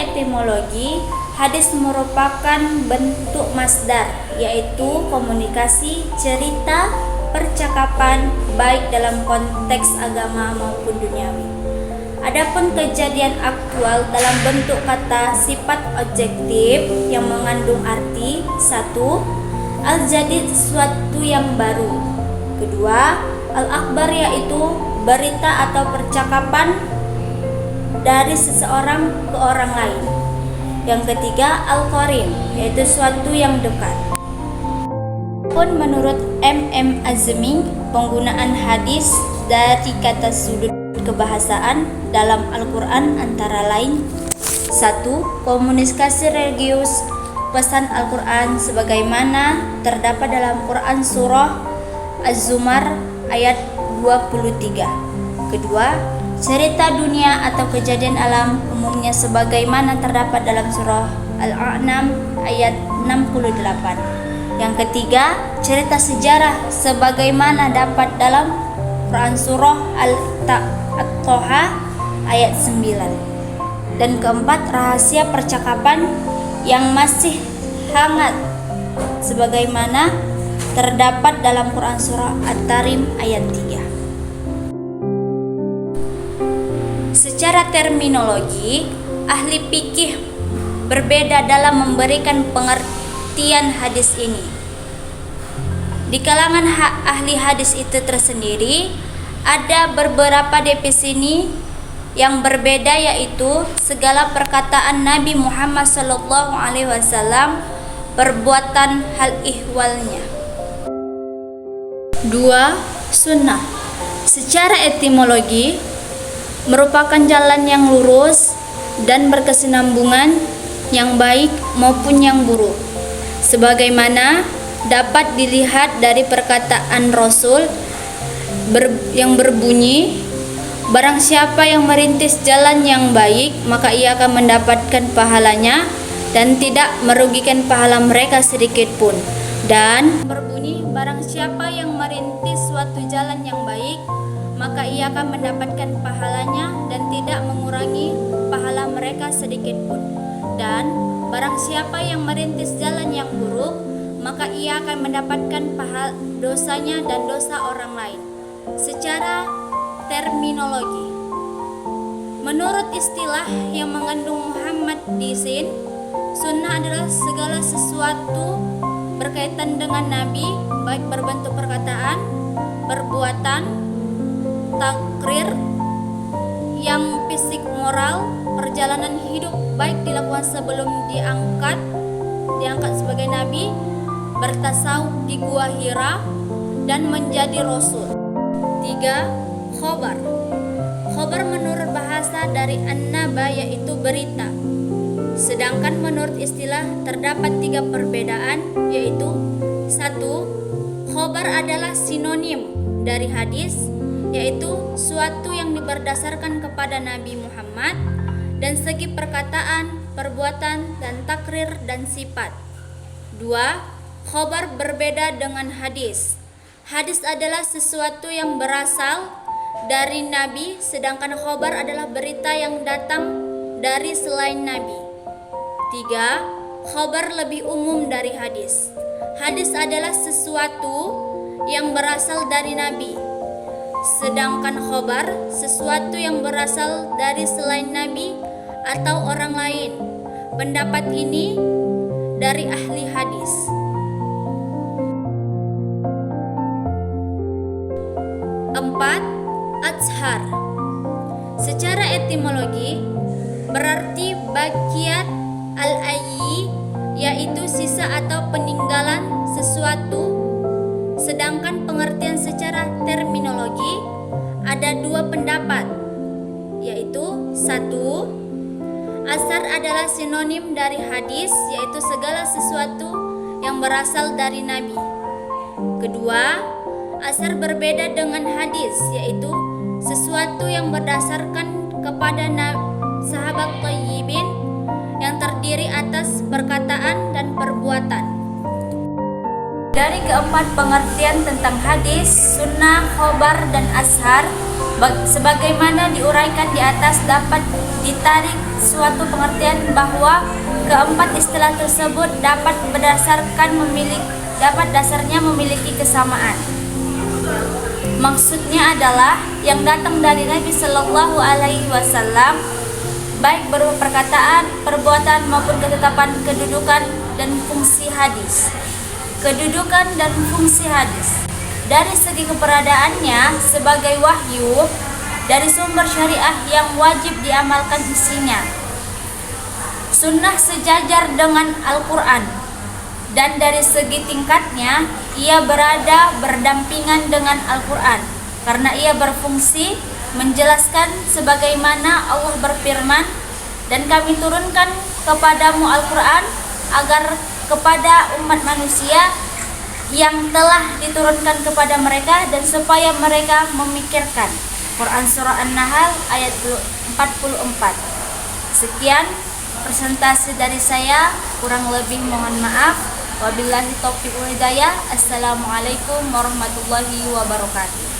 etimologi, hadis merupakan bentuk masdar, yaitu komunikasi, cerita, percakapan, baik dalam konteks agama maupun duniawi. Adapun kejadian aktual dalam bentuk kata sifat objektif yang mengandung arti: 1. Al-jadid, sesuatu yang baru. Kedua, al-akhbar, yaitu berita atau percakapan dari seseorang ke orang lain. Yang ketiga, al-qarin, yaitu sesuatu yang dekat. Pun menurut M.M. Azmi, penggunaan hadis dari kata sudut kebahasaan dalam Al-Quran antara lain: 1. Komunikasi religius, pesan Al-Quran sebagaimana terdapat dalam Quran Surah Az-Zumar ayat 23. Kedua, cerita dunia atau kejadian alam umumnya sebagaimana terdapat dalam Surah Al-A'nam ayat 68. Yang ketiga, cerita sejarah sebagaimana dapat dalam Quran Surah At-Toha ayat 9. Dan keempat, rahasia percakapan yang masih hangat sebagaimana terdapat dalam Quran Surah At-Tarim ayat 3. Secara terminologi, ahli fikih berbeda dalam memberikan pengertian hadis ini. Di kalangan ahli hadis itu tersendiri ada beberapa definisi yang berbeda, yaitu segala perkataan Nabi Muhammad SAW, perbuatan, hal ihwalnya. 2. Sunnah. Secara etimologi merupakan jalan yang lurus dan berkesinambungan, yang baik maupun yang buruk, sebagaimana dapat dilihat dari perkataan Rasul yang berbunyi, barang siapa yang merintis jalan yang baik, maka ia akan mendapatkan pahalanya dan tidak merugikan pahala mereka sedikit pun. Dan berbunyi, barang siapa yang merintis suatu jalan yang baik, maka ia akan mendapatkan pahalanya dan tidak mengurangi pahala mereka sedikit pun. Dan barang siapa yang merintis jalan yang buruk, maka ia akan mendapatkan pahala dosanya dan dosa orang lain. Secara terminologi, menurut istilah yang mengandung Muhammadisin, sunnah adalah segala sesuatu berkaitan dengan Nabi, baik berbentuk perkataan, perbuatan, takrir, yang fisik, moral, perjalanan hidup, baik dilakukan sebelum diangkat sebagai Nabi, bertasawuf di Gua Hira, dan menjadi Rasul. 3. Khobar. Khobar menurut bahasa dari an-naba, yaitu berita. Sedangkan menurut istilah terdapat 3 perbedaan, yaitu: 1. Khobar adalah sinonim dari hadis, yaitu suatu yang berdasarkan kepada Nabi Muhammad dan segi perkataan, perbuatan, dan takrir dan sifat. 2. Khobar berbeda dengan hadis. Hadis adalah sesuatu yang berasal dari Nabi, sedangkan khobar adalah berita yang datang dari selain Nabi. 3. Khobar lebih umum dari hadis. Hadis adalah sesuatu yang berasal dari Nabi, sedangkan khobar sesuatu yang berasal dari selain Nabi atau orang lain. Pendapat ini dari ahli hadis. 4. Azhar. Secara etimologi berarti bagiat al-ayyi, yaitu sisa atau peninggalan sesuatu. Sedangkan pengertian secara terminologi ada 2 pendapat, yaitu: 1. Asar adalah sinonim dari hadis, yaitu segala sesuatu yang berasal dari Nabi. Kedua, asar berbeda dengan hadis, yaitu sesuatu yang berdasarkan kepada sahabat thayyibin yang terdiri atas perkataan dan perbuatan. Dari keempat pengertian tentang hadis, sunnah, khobar, dan ashar, sebagaimana diuraikan di atas, dapat ditarik suatu pengertian bahwa keempat istilah tersebut dapat dasarnya memiliki kesamaan. Maksudnya adalah yang datang dari Nabi Shallallahu Alaihi Wasallam, baik berupa perkataan, perbuatan maupun ketetapan kedudukan dan fungsi hadis. Kedudukan dan fungsi hadis dari segi keberadaannya sebagai wahyu dari sumber syariah yang wajib diamalkan isinya. Sunnah sejajar dengan Al-Quran, dan dari segi tingkatnya ia berada berdampingan dengan Al-Quran karena ia berfungsi menjelaskan sebagaimana Allah berfirman, dan kami turunkan kepadamu Al-Quran agar kepada umat manusia yang telah diturunkan kepada mereka, dan supaya mereka memikirkan. Quran Surah An-Nahl ayat 44. Sekian presentasi dari saya, kurang lebih mohon maaf. Wabillahi taufiq wal hidayah. Assalamualaikum warahmatullahi wabarakatuh.